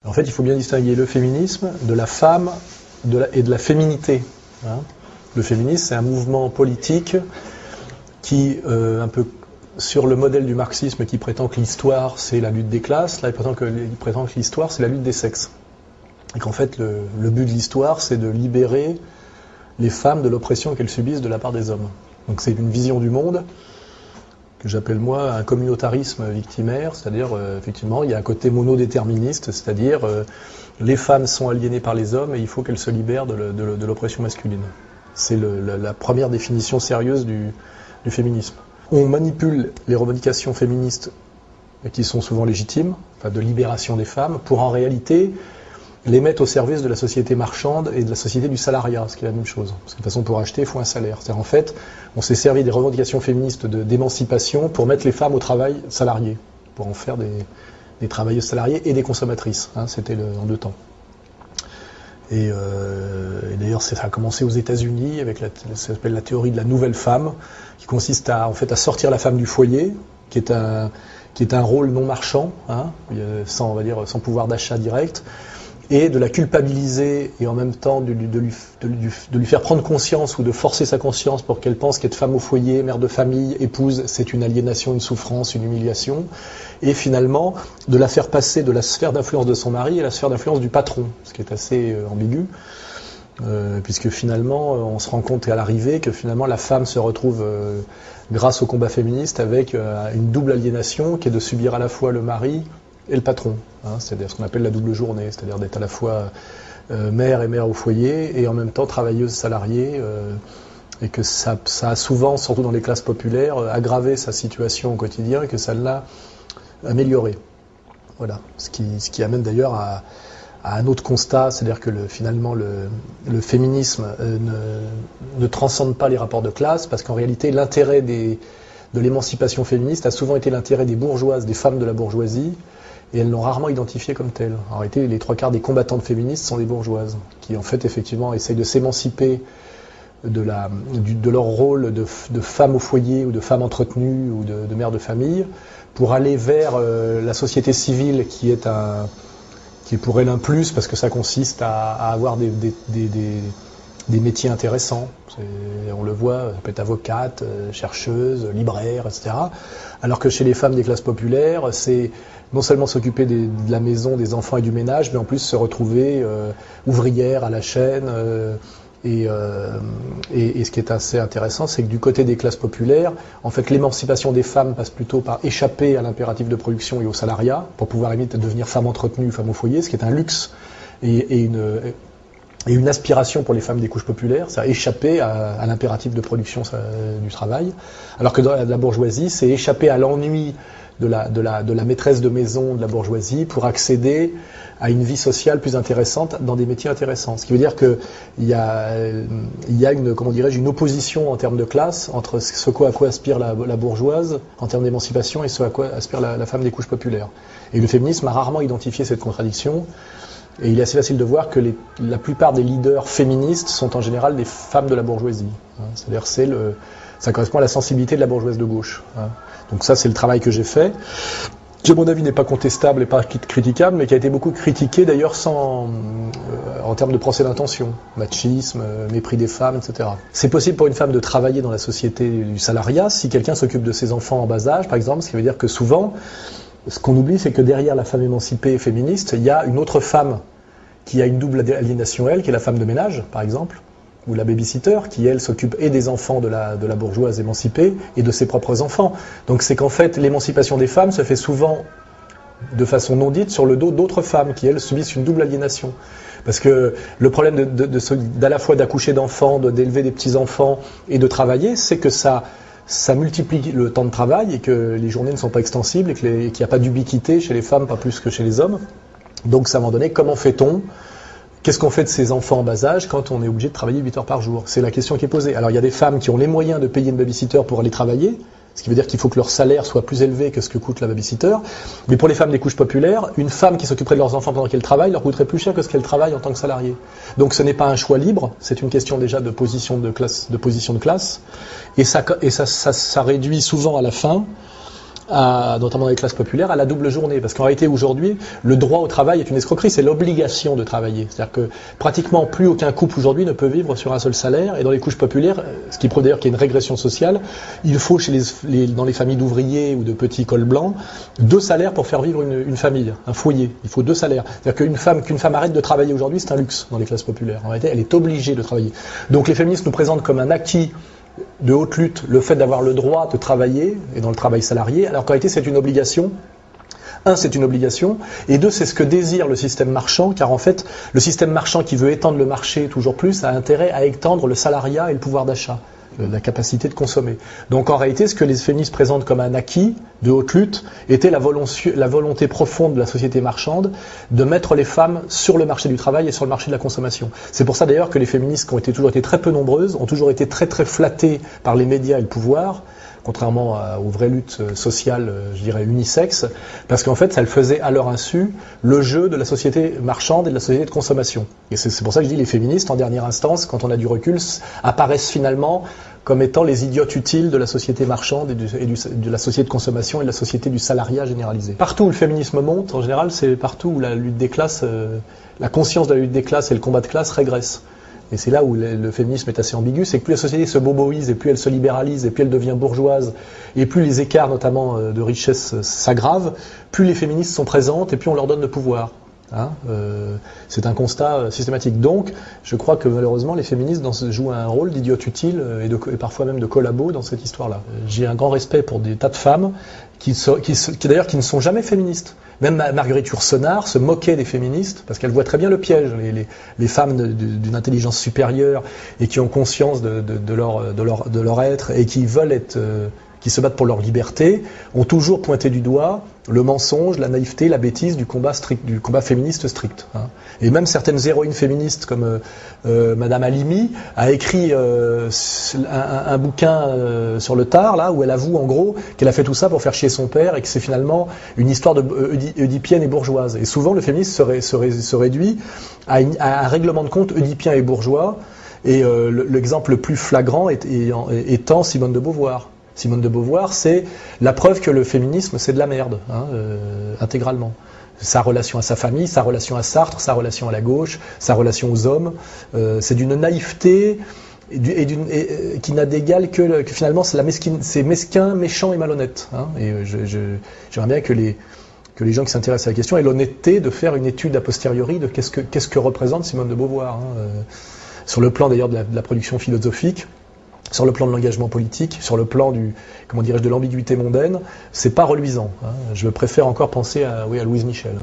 En fait, il faut bien distinguer le féminisme de la femme et de la féminité. Le féminisme, c'est un mouvement politique qui, un peu sur le modèle du marxisme, qui prétend que l'histoire, c'est la lutte des classes. Là, il prétend que l'histoire, c'est la lutte des sexes. Et qu'en fait, le but de l'histoire, c'est de libérer les femmes de l'oppression qu'elles subissent de la part des hommes. Donc c'est une vision du monde que j'appelle moi un communautarisme victimaire, c'est-à-dire effectivement il y a un côté monodéterministe, c'est-à-dire les femmes sont aliénées par les hommes et il faut qu'elles se libèrent de l'oppression masculine. C'est la première définition sérieuse du féminisme. On manipule les revendications féministes qui sont souvent légitimes, enfin de libération des femmes, pour en réalité les mettre au service de la société marchande et de la société du salariat, ce qui est la même chose. Parce que de toute façon, pour acheter, il faut un salaire. C'est-à-dire, en fait, on s'est servi des revendications féministes d'émancipation pour mettre les femmes au travail salarié, pour en faire des travailleuses salariées et des consommatrices. C'était en deux temps. Et d'ailleurs, ça a commencé aux États-Unis avec ça s'appelle la théorie de la nouvelle femme, qui consiste à sortir la femme du foyer, qui est un rôle non marchand, sans pouvoir d'achat direct, et de la culpabiliser et en même temps de lui faire prendre conscience ou de forcer sa conscience pour qu'elle pense qu'être femme au foyer, mère de famille, épouse, c'est une aliénation, une souffrance, une humiliation, et finalement de la faire passer de la sphère d'influence de son mari à la sphère d'influence du patron, ce qui est assez ambigu, puisque finalement on se rend compte à l'arrivée que finalement la femme se retrouve grâce au combat féministe avec une double aliénation qui est de subir à la fois le mari et le patron, c'est-à-dire ce qu'on appelle la double journée, c'est-à-dire d'être à la fois mère et mère au foyer et en même temps travailleuse salariée, et que ça a souvent, surtout dans les classes populaires, aggravé sa situation au quotidien et que ça l'a améliorée. Voilà, ce qui amène d'ailleurs à un autre constat, c'est-à-dire que finalement le féminisme ne transcende pas les rapports de classe, parce qu'en réalité l'intérêt de l'émancipation féministe a souvent été l'intérêt des bourgeoises, des femmes de la bourgeoisie, et elles l'ont rarement identifié comme telle. En réalité, les trois quarts des combattantes féministes sont des bourgeoises, qui en fait effectivement essayent de s'émanciper de leur rôle de femme au foyer, ou de femme entretenue, ou de mère de famille, pour aller vers la société civile qui est pour elle un plus, parce que ça consiste à avoir des métiers intéressants. On le voit, ça peut être avocate, chercheuse, libraire, etc. Alors que chez les femmes des classes populaires, c'est non seulement s'occuper de la maison, des enfants et du ménage, mais en plus se retrouver ouvrière à la chaîne. Et ce qui est assez intéressant, c'est que du côté des classes populaires, en fait, l'émancipation des femmes passe plutôt par échapper à l'impératif de production et au salariat, pour pouvoir limite devenir femme entretenue, femme au foyer, ce qui est un luxe et une aspiration pour les femmes des couches populaires, ça a échappé à l'impératif de production du travail, alors que dans la bourgeoisie, c'est échapper à l'ennui de la maîtresse de maison de la bourgeoisie pour accéder à une vie sociale plus intéressante dans des métiers intéressants. Ce qui veut dire qu'il y a une opposition en termes de classe entre à quoi aspire la bourgeoise en termes d'émancipation et ce à quoi aspire la femme des couches populaires. Et le féminisme a rarement identifié cette contradiction. Et il est assez facile de voir que la plupart des leaders féministes sont en général des femmes de la bourgeoisie. C'est-à-dire ça correspond à la sensibilité de la bourgeoise de gauche. Donc ça, c'est le travail que j'ai fait, qui à mon avis n'est pas contestable et pas critiquable, mais qui a été beaucoup critiqué d'ailleurs en termes de procès d'intention, machisme, mépris des femmes, etc. C'est possible pour une femme de travailler dans la société du salariat si quelqu'un s'occupe de ses enfants en bas âge, par exemple, ce qui veut dire que souvent, ce qu'on oublie, c'est que derrière la femme émancipée et féministe, il y a une autre femme qui a une double aliénation, elle, qui est la femme de ménage, par exemple, ou la babysitter, qui, elle, s'occupe et des enfants de la bourgeoise émancipée et de ses propres enfants. Donc c'est qu'en fait, l'émancipation des femmes se fait souvent de façon non dite sur le dos d'autres femmes qui, elles, subissent une double aliénation. Parce que le problème d'à la fois d'accoucher d'enfants, d'élever des petits-enfants et de travailler, c'est que ça multiplie le temps de travail et que les journées ne sont pas extensibles et qu'il n'y a pas d'ubiquité chez les femmes, pas plus que chez les hommes. Donc, à un moment donné, comment fait-on ? Qu'est-ce qu'on fait de ces enfants en bas âge quand on est obligé de travailler 8 heures par jour ? C'est la question qui est posée. Alors, il y a des femmes qui ont les moyens de payer une babysitter pour aller travailler, ce qui veut dire qu'il faut que leur salaire soit plus élevé que ce que coûte la babysitter. Mais pour les femmes des couches populaires, une femme qui s'occuperait de leurs enfants pendant qu'elle travaille leur coûterait plus cher que ce qu'elle travaille en tant que salariée. Donc ce n'est pas un choix libre, c'est une question déjà de position de classe, et ça réduit souvent à la fin notamment dans les classes populaires, à la double journée. Parce qu'en réalité, aujourd'hui, le droit au travail est une escroquerie, c'est l'obligation de travailler. C'est-à-dire que pratiquement plus aucun couple aujourd'hui ne peut vivre sur un seul salaire. Et dans les couches populaires, ce qui prouve d'ailleurs qu'il y a une régression sociale, il faut dans les familles d'ouvriers ou de petits cols blancs, 2 salaires pour faire vivre une famille, un foyer. Il faut 2 salaires. C'est-à-dire qu'une femme arrête de travailler aujourd'hui, c'est un luxe dans les classes populaires. En réalité, elle est obligée de travailler. Donc les féministes nous présentent comme un acquis de haute lutte le fait d'avoir le droit de travailler, et dans le travail salarié, alors qu'en réalité c'est une obligation. Un, c'est une obligation, et 2, c'est ce que désire le système marchand, car en fait, le système marchand qui veut étendre le marché toujours plus a intérêt à étendre le salariat et le pouvoir d'achat, la capacité de consommer. Donc en réalité, ce que les féministes présentent comme un acquis de haute lutte était la volonté profonde de la société marchande de mettre les femmes sur le marché du travail et sur le marché de la consommation. C'est pour ça d'ailleurs que les féministes, qui ont toujours été très peu nombreuses, ont toujours été très très flattées par les médias et le pouvoir, contrairement aux vraies luttes sociales, je dirais unisexes, parce qu'en fait, ça le faisait à leur insu le jeu de la société marchande et de la société de consommation. Et c'est pour ça que je dis les féministes, en dernière instance, quand on a du recul, apparaissent finalement comme étant les idiotes utiles de la société marchande et de la société de consommation et de la société du salariat généralisé. Partout où le féminisme monte, en général, c'est partout où la lutte des classes, la conscience de la lutte des classes et le combat de classe régressent. Et c'est là où le féminisme est assez ambigu, c'est que plus la société se boboise, et plus elle se libéralise, et plus elle devient bourgeoise, et plus les écarts notamment de richesse s'aggravent, plus les féministes sont présentes, et plus on leur donne le pouvoir. Hein, c'est un constat systématique. Donc, je crois que malheureusement, les féministes jouent un rôle d'idiote utile et parfois même de collabo dans cette histoire-là. J'ai un grand respect pour des tas de femmes qui ne sont jamais féministes. Même Marguerite Yourcenar se moquait des féministes parce qu'elle voit très bien le piège. Les femmes d'une intelligence supérieure et qui ont conscience de leur être et qui veulent être, qui se battent pour leur liberté, ont toujours pointé du doigt le mensonge, la naïveté, la bêtise du combat féministe strict. Hein. Et même certaines héroïnes féministes comme Madame Halimi a écrit un bouquin sur le tard, là, où elle avoue en gros qu'elle a fait tout ça pour faire chier son père et que c'est finalement une histoire oedipienne et bourgeoise. Et souvent le féminisme se réduit à un règlement de compte oedipien et bourgeois, et l'exemple le plus flagrant étant Simone de Beauvoir. Simone de Beauvoir, c'est la preuve que le féminisme, c'est de la merde, hein, intégralement. Sa relation à sa famille, sa relation à Sartre, sa relation à la gauche, sa relation aux hommes, c'est d'une naïveté qui n'a d'égal que finalement c'est mesquin, méchant et malhonnête. Hein, et j'aimerais bien que les gens qui s'intéressent à la question aient l'honnêteté de faire une étude a posteriori de qu'est-ce que représente Simone de Beauvoir. Hein, sur le plan d'ailleurs de la production philosophique, sur le plan de l'engagement politique, sur le plan de l'ambiguïté mondaine, c'est pas reluisant. Hein. Je préfère encore penser à Louise Michel.